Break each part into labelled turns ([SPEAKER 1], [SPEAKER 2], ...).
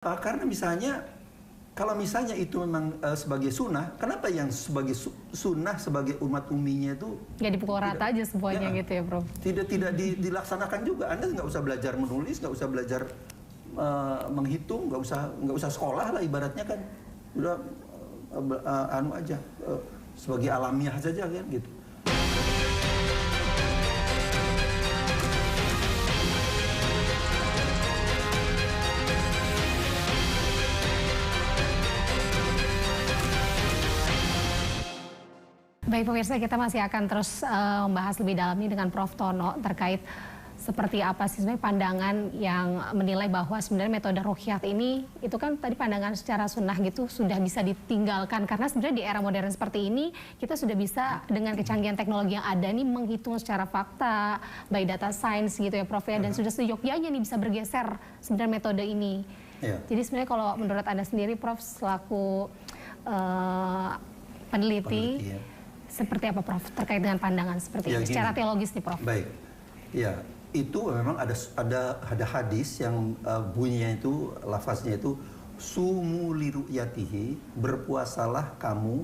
[SPEAKER 1] Karena misalnya, kalau misalnya itu memang sebagai sunnah, kenapa yang sebagai sunnah sebagai umat umminya itu
[SPEAKER 2] nggak dipukul rata aja semuanya gitu ya, Prof?
[SPEAKER 1] Tidak dilaksanakan juga. Anda nggak usah belajar menulis, nggak usah belajar menghitung, nggak usah sekolah lah ibaratnya kan, udah anu aja sebagai alamiah saja kan gitu.
[SPEAKER 2] Baik pemirsa, kita masih akan terus membahas lebih dalam ini dengan Prof. Tono terkait seperti apa sih sebenarnya pandangan yang menilai bahwa sebenarnya metode ruqyah ini itu kan tadi pandangan secara sunnah gitu sudah bisa ditinggalkan, karena sebenarnya di era modern seperti ini kita sudah bisa dengan kecanggihan teknologi yang ada nih menghitung secara fakta by data science gitu ya, Prof ya, dan sudah seyogyanya nih bisa bergeser sebenarnya metode ini. Jadi sebenarnya kalau menurut Anda sendiri, Prof, selaku peneliti ya. Seperti apa, Prof, terkait dengan pandangan seperti ini, secara teologis nih, Prof?
[SPEAKER 1] Baik, ya itu memang ada hadis yang bunyinya itu, lafaznya itu sumu li ru'yatihi, berpuasalah kamu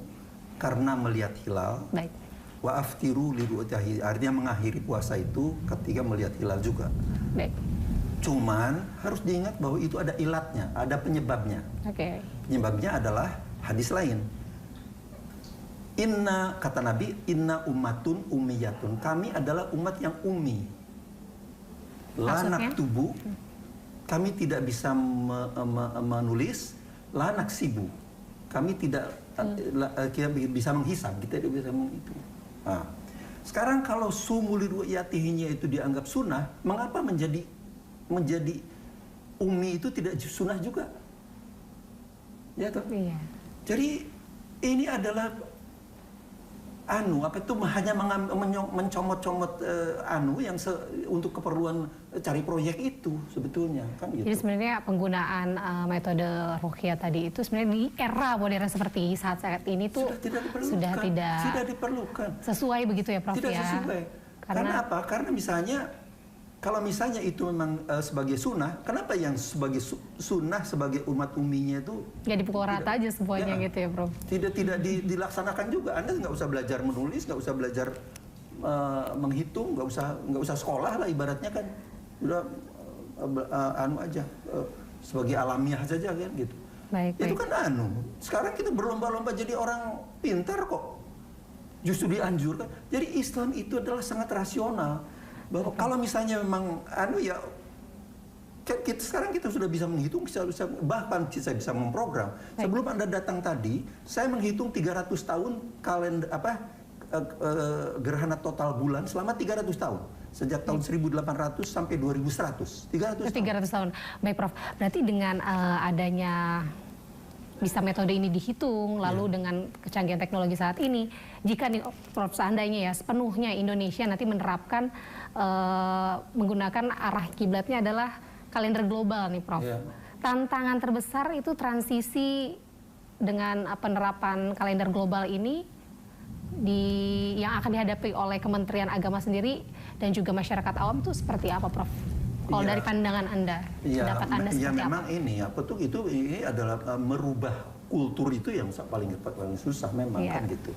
[SPEAKER 1] karena melihat hilal.
[SPEAKER 2] Baik.
[SPEAKER 1] Wa aftiru li ru'yatihi, artinya mengakhiri puasa itu ketika melihat hilal juga.
[SPEAKER 2] Baik.
[SPEAKER 1] Cuman harus diingat bahwa itu ada ilatnya, ada penyebabnya.
[SPEAKER 2] Oke.
[SPEAKER 1] Penyebabnya adalah hadis lain. Inna, kata Nabi, inna ummatun ummiyatun. Kami adalah umat yang ummi. Lanak tubuh, kami tidak bisa menulis. Lanak sibu, kami tidak bisa menghisab, kita tidak bisa menghitung. Nah, sekarang kalau sumuli ru'yatihinya itu dianggap sunnah, mengapa menjadi ummi itu tidak sunnah juga? Ya toh? Iya. Jadi ini adalah apa itu hanya mencomot-comot yang untuk keperluan cari proyek itu sebetulnya kan gitu.
[SPEAKER 2] Jadi sebenarnya penggunaan metode ruqyah tadi itu sebenarnya di era modern seperti saat ini tuh sudah tidak diperlukan. Sesuai begitu ya, Prof?
[SPEAKER 1] Tidak
[SPEAKER 2] ya?
[SPEAKER 1] Sesuai. Karena apa? Karena misalnya kalau misalnya itu memang sebagai sunnah, kenapa yang sebagai sunnah sebagai umat umminya itu
[SPEAKER 2] nggak dipukul rata aja semuanya gitu ya, Prof?
[SPEAKER 1] Tidak dilaksanakan juga. Anda nggak usah belajar menulis, nggak usah belajar menghitung, nggak usah sekolah lah ibaratnya kan, udah anu aja sebagai alamiah saja kan gitu.
[SPEAKER 2] Baik.
[SPEAKER 1] Itu kan sekarang kita berlomba-lomba jadi orang pintar kok, justru dianjurkan. Jadi Islam itu adalah sangat rasional. Bahwa kalau misalnya memang sekarang kita sudah bisa menghitung, bahkan saya bisa memprogram. Baik. Sebelum Anda datang tadi, saya menghitung 300 tahun kalender gerhana total bulan selama 300 tahun. Sejak tahun 1800 sampai 2100. 300
[SPEAKER 2] tahun. Baik, Prof. Berarti dengan adanya bisa metode ini dihitung, lalu dengan kecanggihan teknologi saat ini, jika nih, Prof, seandainya ya sepenuhnya Indonesia nanti menerapkan menggunakan arah kiblatnya adalah kalender global nih, Prof. Tantangan terbesar itu transisi dengan penerapan kalender global ini yang akan dihadapi oleh Kementerian Agama sendiri dan juga masyarakat awam itu seperti apa, Prof? Kalau dari pandangan Anda, pendapat Anda seperti
[SPEAKER 1] memang
[SPEAKER 2] apa?
[SPEAKER 1] Ini adalah merubah kultur itu yang paling susah memang kan gitu.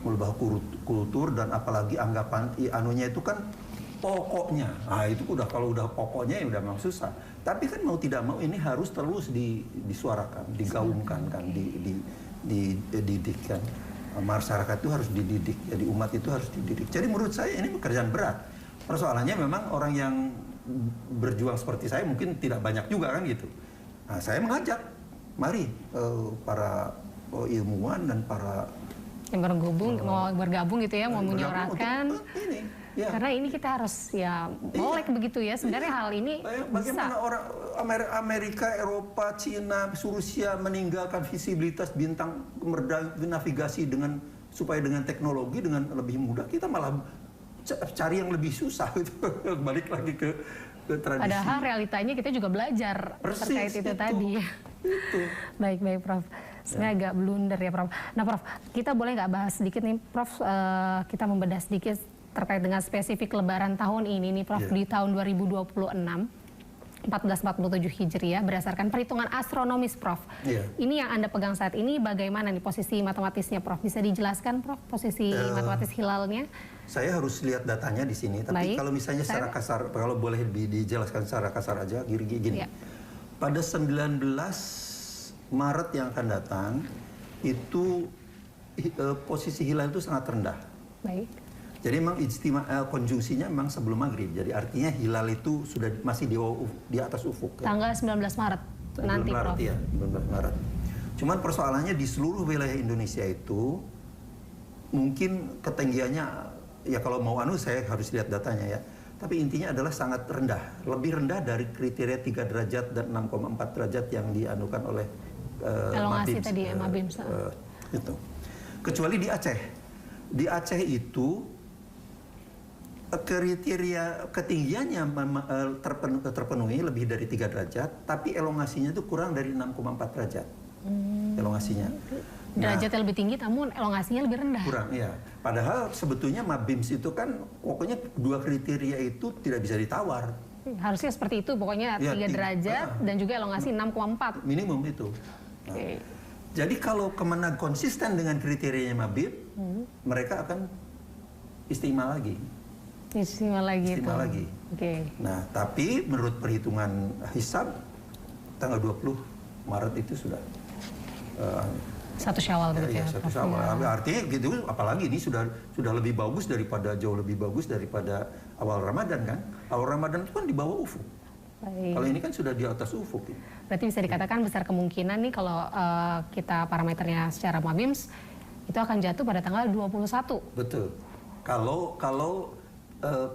[SPEAKER 1] Merubah kultur dan apalagi anggapan anunya itu kan pokoknya. Nah, itu kalau udah pokoknya ya udah memang susah. Tapi kan mau tidak mau ini harus terus disuarakan, digaungkan kan, dididik kan. Masyarakat itu harus dididik, jadi umat itu harus dididik. Jadi menurut saya ini pekerjaan berat. Persoalannya memang orang yang berjuang seperti saya mungkin tidak banyak juga kan gitu. Nah, saya mengajak, mari para ilmuwan dan para
[SPEAKER 2] yang mau bergabung gitu ya, mau menyuarakan
[SPEAKER 1] ini.
[SPEAKER 2] Karena ini kita harus melek begitu ya. Sebenarnya hal ini
[SPEAKER 1] bagaimana orang Amerika, Eropa, Cina, Rusia meninggalkan visibilitas bintang, navigasi supaya dengan teknologi dengan lebih mudah, kita malah cari yang lebih susah gitu. Balik lagi ke tradisi.
[SPEAKER 2] Padahal realitanya kita juga belajar terkait itu tadi. Baik, Prof. Sebenarnya agak blunder ya, Prof. Nah, Prof, kita boleh nggak bahas sedikit nih, Prof, kita membedah sedikit terkait dengan spesifik Lebaran tahun ini nih, Prof, di tahun 2026. 1447 Hijriah berdasarkan perhitungan astronomis, Prof.
[SPEAKER 1] Iya.
[SPEAKER 2] Ini yang Anda pegang saat ini bagaimana nih posisi matematisnya, Prof? Bisa dijelaskan, Prof, posisi matematis hilalnya?
[SPEAKER 1] Saya harus lihat datanya di sini, tapi
[SPEAKER 2] Baik.
[SPEAKER 1] kalau misalnya secara kasar, kalau boleh dijelaskan secara kasar aja, gini.
[SPEAKER 2] Iya.
[SPEAKER 1] Pada 19 Maret yang akan datang, itu posisi hilal itu sangat rendah.
[SPEAKER 2] Baik.
[SPEAKER 1] Jadi memang konjungsinya memang sebelum maghrib. Jadi artinya hilal itu sudah masih di atas ufuk. Ya.
[SPEAKER 2] Tanggal 19 Maret nanti, Prof.
[SPEAKER 1] Ya, 19 Maret. Cuman persoalannya di seluruh wilayah Indonesia itu mungkin ketinggiannya, ya kalau mau saya harus lihat datanya ya. Tapi intinya adalah sangat rendah. Lebih rendah dari kriteria 3 derajat dan 6,4 derajat yang dianukan oleh
[SPEAKER 2] elongasi
[SPEAKER 1] Mabims.
[SPEAKER 2] tadi ya, Mabims.
[SPEAKER 1] Itu. Kecuali di Aceh. Di Aceh itu kriteria ketinggiannya terpenuhi lebih dari 3 derajat, tapi elongasinya itu kurang dari 6,4 derajat. Elongasinya.
[SPEAKER 2] Derajatnya lebih tinggi, namun elongasinya lebih rendah.
[SPEAKER 1] Kurang, ya. Padahal sebetulnya Mabims itu kan pokoknya 2 kriteria itu tidak bisa ditawar.
[SPEAKER 2] Harusnya seperti itu, pokoknya
[SPEAKER 1] Ya,
[SPEAKER 2] 3 derajat dan juga elongasi 6,4.
[SPEAKER 1] Minimum itu. Nah, jadi kalau Kemenag konsisten dengan kriterianya Mabim, mereka akan istimewa lagi.
[SPEAKER 2] Istimewa lagi.
[SPEAKER 1] Oke. Nah, tapi menurut perhitungan hisab tanggal 20 Maret itu sudah
[SPEAKER 2] 1 Syawal begitu ya.
[SPEAKER 1] 1 Syawal. Artinya gitu, apalagi ini sudah lebih bagus jauh lebih bagus daripada awal Ramadan kan. Awal Ramadan itu kan di bawah ufuk.
[SPEAKER 2] Baik.
[SPEAKER 1] Kalau ini kan sudah di atas ufuk. Ya.
[SPEAKER 2] Berarti bisa dikatakan besar kemungkinan nih kalau kita parameternya secara Mabims itu akan jatuh pada tanggal 21.
[SPEAKER 1] Betul. Kalau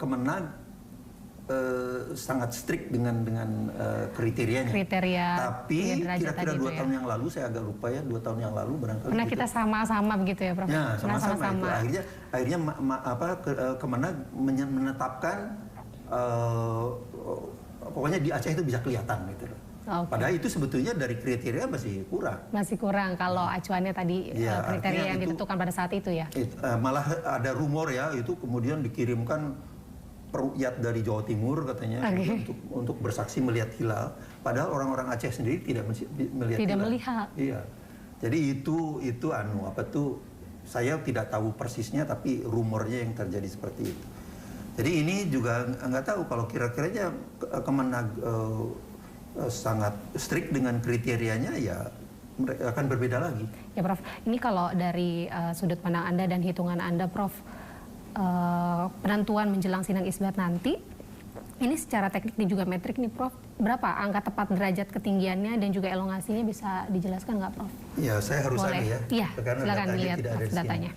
[SPEAKER 1] Kemenag sangat strict dengan kriterianya. Tapi kira-kira 2 tahun yang lalu, saya agak lupa ya, 2 tahun yang lalu barangkali.
[SPEAKER 2] Karena kita sama-sama begitu ya, Prof.
[SPEAKER 1] Ya, sama-sama. Akhirnya Kemenag menetapkan pokoknya di Aceh itu bisa kelihatan gitu loh. Okay. Padahal itu sebetulnya dari kriteria masih kurang.
[SPEAKER 2] Masih kurang kalau acuannya tadi ya, kriteria yang ditentukan pada saat itu ya.
[SPEAKER 1] Malah ada rumor ya, itu kemudian dikirimkan peruqyat dari Jawa Timur katanya untuk bersaksi melihat hilal. Padahal orang-orang Aceh sendiri tidak melihat hilal.
[SPEAKER 2] Melihat.
[SPEAKER 1] Iya. Jadi itu saya tidak tahu persisnya, tapi rumornya yang terjadi seperti itu. Jadi ini juga nggak tahu kalau kira-kiranya Kemenag sangat strict dengan kriterianya, ya mereka akan berbeda lagi.
[SPEAKER 2] Ya, Prof. Ini kalau dari sudut pandang Anda dan hitungan Anda, Prof, penentuan menjelang sidang isbat nanti, ini secara teknik dan juga metrik nih, Prof, berapa angka tepat derajat ketinggiannya dan juga elongasinya, bisa dijelaskan nggak, Prof?
[SPEAKER 1] Ya, saya harus ada ya.
[SPEAKER 2] Iya, silakan dilihat datanya.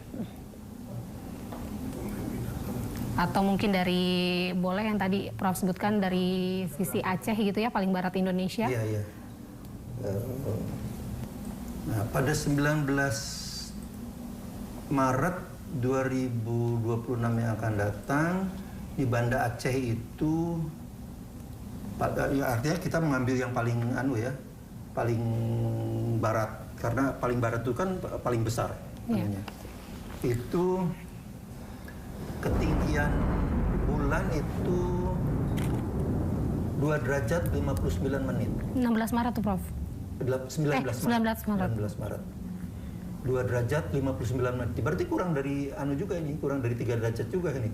[SPEAKER 2] Atau mungkin boleh yang tadi Prof sebutkan dari sisi Aceh gitu ya, paling barat Indonesia.
[SPEAKER 1] Iya. Nah, pada 19 Maret 2026 yang akan datang di Banda Aceh itu, artinya kita mengambil yang paling paling barat, karena paling barat itu kan paling besar.
[SPEAKER 2] Iya.
[SPEAKER 1] Itu ketinggian bulan itu 2 derajat 59 menit.
[SPEAKER 2] 16 Maret tuh, Prof?
[SPEAKER 1] 19 Maret. 2 derajat 59 menit. Berarti kurang dari juga ini, kurang dari 3 derajat juga ini.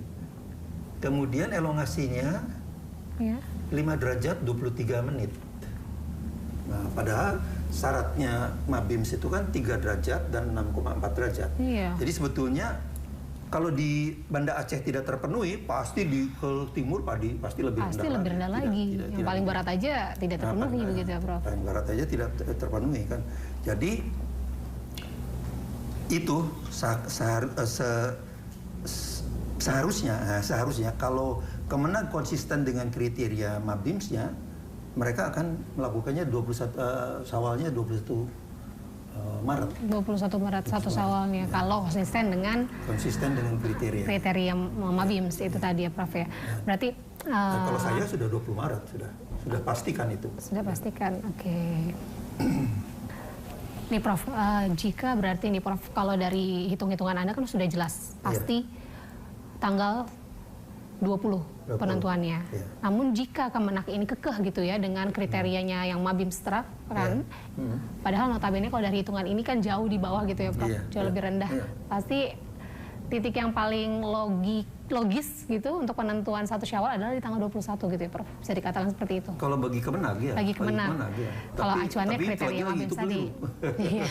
[SPEAKER 1] Kemudian elongasinya 5 derajat 23 menit. Nah, padahal syaratnya Mabims itu kan 3 derajat dan 6,4 derajat.
[SPEAKER 2] Iya.
[SPEAKER 1] Jadi sebetulnya kalau di Banda Aceh tidak terpenuhi, pasti di timur pasti lebih rendah.
[SPEAKER 2] Pasti lebih rendah lagi. Yang paling barat aja tidak terpenuhi begitu ya, Prof?
[SPEAKER 1] Paling barat aja tidak terpenuhi kan. Jadi itu seharusnya kalau Kemenag konsisten dengan kriteria Mabimsnya, mereka akan melakukannya 21 Syawalnya 21 Maret.
[SPEAKER 2] 21 Maret, 1 Syawalnya. Kalau konsisten dengan kriteria Mabims itu tadi ya, Prof ya. Berarti
[SPEAKER 1] kalau saya sudah 20 Maret sudah pastikan itu.
[SPEAKER 2] Sudah pastikan. Oke. Nih, Prof, jika berarti nih, Prof, kalau dari hitung-hitungan Anda kan sudah jelas pasti tanggal 20 penentuannya.
[SPEAKER 1] Iya.
[SPEAKER 2] Namun jika Kemenak ini kekeh gitu ya dengan kriterianya yang Mabim Strak kan, padahal notabene kalau dari hitungan ini kan jauh di bawah gitu ya Prof, jauh lebih rendah. Pasti titik yang paling logis gitu untuk penentuan 1 Syawal adalah di tanggal 21 gitu ya Prof. Bisa dikatakan seperti itu.
[SPEAKER 1] Kalau bagi Kemenag ya.
[SPEAKER 2] Bagi Kemenag.
[SPEAKER 1] Ya.
[SPEAKER 2] Kalau acuannya kriteria Mabim tadi. Iya.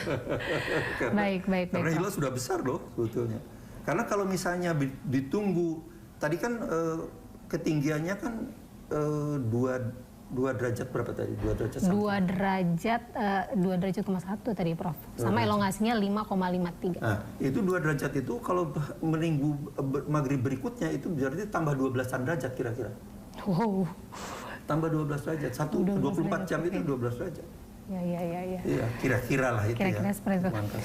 [SPEAKER 2] Baik.
[SPEAKER 1] Karena hilal sudah besar loh sebetulnya. Karena kalau misalnya ditunggu, tadi kan ketinggiannya kan 2 derajat berapa tadi? 2 derajat sampai.
[SPEAKER 2] 2 derajat 1 tadi Prof. Sama elongasinya 5,53.
[SPEAKER 1] Nah, itu 2 derajat itu kalau minggu maghrib berikutnya itu berarti tambah 12-an derajat kira-kira.
[SPEAKER 2] Wow.
[SPEAKER 1] Tambah 12 derajat. 24 jam itu 12 derajat.
[SPEAKER 2] Ya.
[SPEAKER 1] Iya, kira-kira lah itu
[SPEAKER 2] Kira-kira
[SPEAKER 1] ya.
[SPEAKER 2] seperti itu.
[SPEAKER 1] Mantap.